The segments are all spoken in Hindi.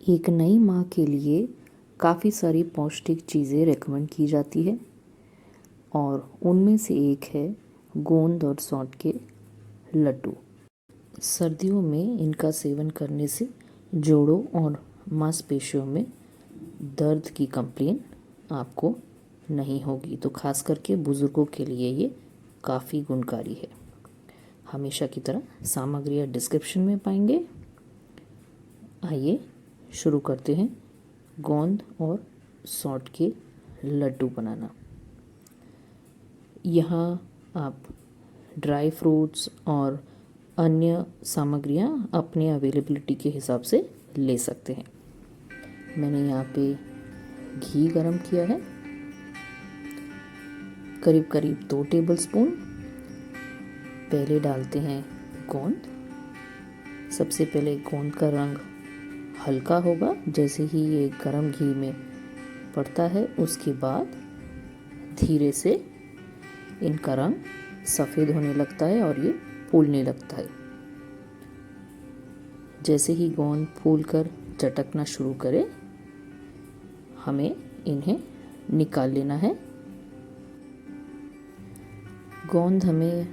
एक नई माँ के लिए काफ़ी सारी पौष्टिक चीज़ें रेकमेंड की जाती है और उनमें से एक है गोंद और सौंठ के लड्डू। सर्दियों में इनका सेवन करने से जोड़ों और मांसपेशियों में दर्द की कंप्लेन आपको नहीं होगी, तो खास करके बुज़ुर्गों के लिए ये काफ़ी गुणकारी है। हमेशा की तरह सामग्रियाँ डिस्क्रिप्शन में पाएंगे। आइए शुरू करते हैं गोंद और सौंठ के लड्डू बनाना। यहाँ आप ड्राई फ्रूट्स और अन्य सामग्रियाँ अपने अवेलेबिलिटी के हिसाब से ले सकते हैं। मैंने यहाँ पे घी गरम किया है, करीब करीब 2 टेबलस्पून। पहले डालते हैं गोंद। सबसे पहले गोंद का रंग हल्का होगा, जैसे ही ये गरम घी में पड़ता है उसके बाद धीरे से इनका रंग सफ़ेद होने लगता है और ये फूलने लगता है। जैसे ही गोंद फूलकर चटकना शुरू करे, हमें इन्हें निकाल लेना है। गोंद हमें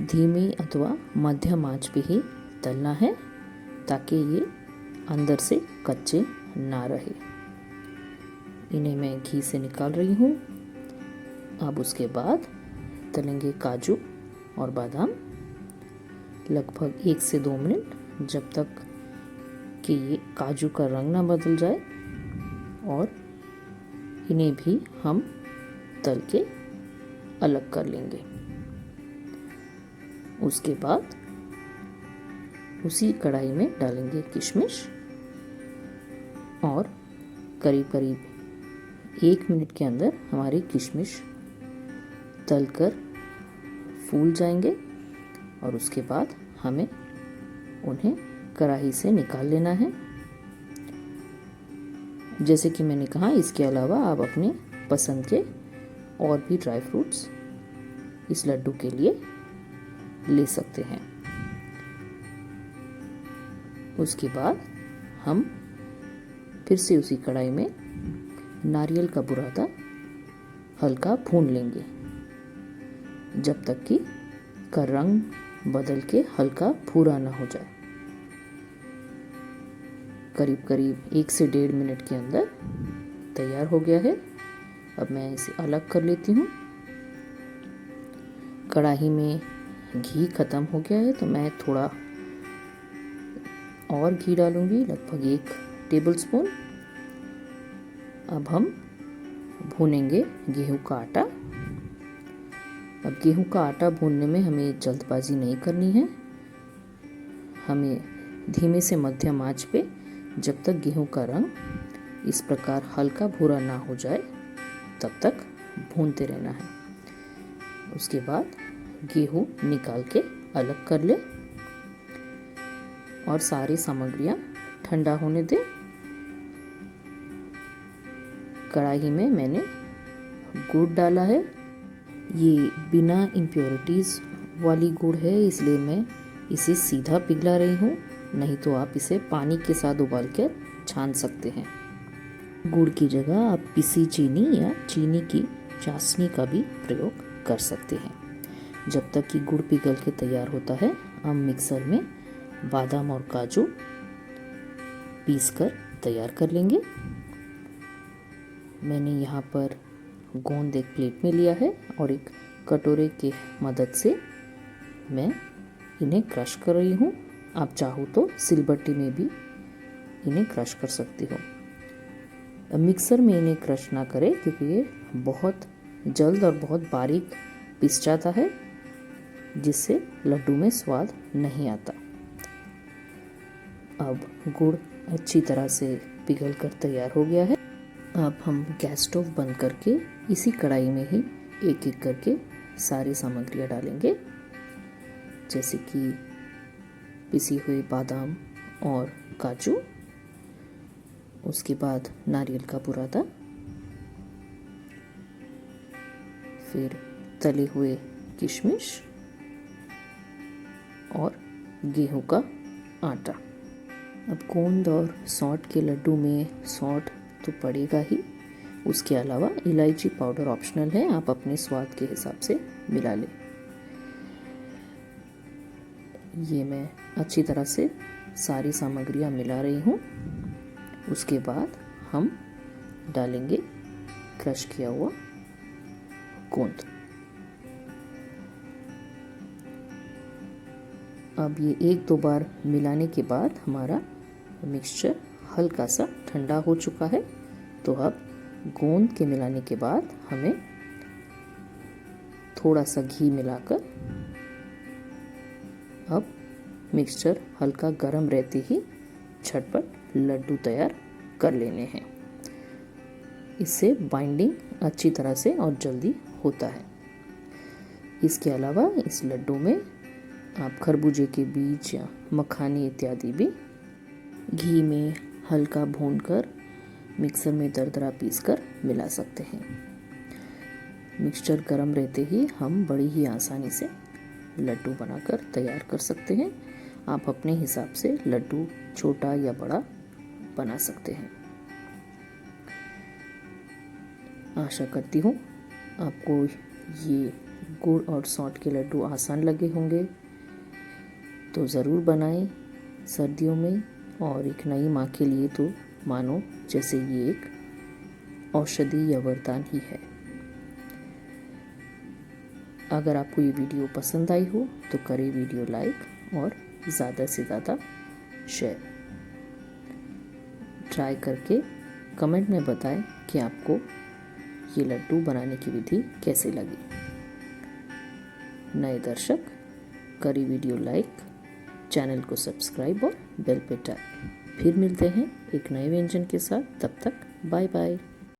धीमी अथवा मध्यम आंच पे ही तलना है ताकि ये अंदर से कच्चे ना रहे। इन्हें मैं घी से निकाल रही हूँ। अब उसके बाद तलेंगे काजू और बादाम लगभग 1 से 2 मिनट, जब तक कि ये काजू का रंग ना बदल जाए, और इन्हें भी हम तल के अलग कर लेंगे। उसके बाद उसी कढ़ाई में डालेंगे किशमिश और करीब करीब 1 मिनट के अंदर हमारी किशमिश तलकर फूल जाएंगे और उसके बाद हमें उन्हें कढ़ाई से निकाल लेना है। जैसे कि मैंने कहा, इसके अलावा आप अपने पसंद के और भी ड्राई फ्रूट्स इस लड्डू के लिए ले सकते हैं। उसके बाद हम फिर से उसी कढ़ाई में नारियल का बुरादा हल्का भून लेंगे, जब तक कि का रंग बदल के हल्का भूरा ना हो जाए। करीब करीब 1 से 1.5 मिनट के अंदर तैयार हो गया है। अब मैं इसे अलग कर लेती हूँ। कढ़ाई में घी खत्म हो गया है, तो मैं थोड़ा और घी डालूंगी, लगभग 1 टेबलस्पून। अब हम भूनेंगे गेहूं का आटा। अब गेहूं का आटा भूनने में हमें जल्दबाजी नहीं करनी है। हमें धीमे से मध्यम आंच पे, जब तक गेहूं का रंग इस प्रकार हल्का भूरा ना हो जाए, तब तक भूनते रहना है। उसके बाद गेहूं निकाल के अलग कर ले और सारी सामग्रियां ठंडा होने दें। कढ़ाई में मैंने गुड़ डाला है। ये बिना इम्प्योरिटीज़ वाली गुड़ है, इसलिए मैं इसे सीधा पिघला रही हूँ, नहीं तो आप इसे पानी के साथ उबाल कर छान सकते हैं। गुड़ की जगह आप पिसी चीनी या चीनी की चाशनी का भी प्रयोग कर सकते हैं। जब तक कि गुड़ पिघल के तैयार होता है, हम मिक्सर में बादाम और काजू पीसकर तैयार कर लेंगे। मैंने यहाँ पर गोंद एक प्लेट में लिया है और एक कटोरे के मदद से मैं इन्हें क्रश कर रही हूँ। आप चाहो तो सिलबट्टी में भी इन्हें क्रश कर सकती हो। मिक्सर में इन्हें क्रश ना करें, क्योंकि ये बहुत जल्द और बहुत बारीक पिस जाता है, जिससे लड्डू में स्वाद नहीं आता। अब गुड़ अच्छी तरह से पिघल कर तैयार हो गया है। अब हम गैस स्टोव बंद करके इसी कढ़ाई में ही एक एक करके सारी सामग्रियाँ डालेंगे, जैसे कि पिसी हुई बादाम और काजू, उसके बाद नारियल का बुरादा, फिर तले हुए किशमिश और गेहूं का आटा। अब गोंद और सौंठ के लड्डू में सौंठ तो पड़ेगा ही, उसके अलावा इलायची पाउडर ऑप्शनल है, आप अपने स्वाद के हिसाब से मिला लें। ये मैं अच्छी तरह से सारी सामग्रियां मिला रही हूँ। उसके बाद हम डालेंगे क्रश किया हुआ गोंद। अब ये 1-2 बार मिलाने के बाद हमारा मिक्सचर हल्का सा ठंडा हो चुका है। तो अब गोंद के मिलाने के बाद हमें थोड़ा सा घी मिलाकर अब मिक्सचर हल्का गर्म रहते ही झटपट लड्डू तैयार कर लेने हैं। इससे बाइंडिंग अच्छी तरह से और जल्दी होता है। इसके अलावा इस लड्डू में आप खरबूजे के बीज या मखाने इत्यादि भी घी में हल्का भूनकर मिक्सर में दरदरा पीसकर मिला सकते हैं। मिक्सचर गर्म रहते ही हम बड़ी ही आसानी से लड्डू बनाकर तैयार कर सकते हैं। आप अपने हिसाब से लड्डू छोटा या बड़ा बना सकते हैं। आशा करती हूँ आपको ये गुड़ और सौंठ के लड्डू आसान लगे होंगे। तो ज़रूर बनाएं सर्दियों में, और एक नई माँ के लिए तो मानो जैसे ये एक औषधि या वरदान ही है। अगर आपको ये वीडियो पसंद आई हो तो करें वीडियो लाइक और ज़्यादा से ज़्यादा शेयर। ट्राई करके कमेंट में बताएं कि आपको ये लड्डू बनाने की विधि कैसे लगी। नए दर्शक करें वीडियो लाइक, चैनल को सब्सक्राइब और बेल पे टैप। फिर मिलते हैं एक नए व्यंजन के साथ। तब तक बाय बाय।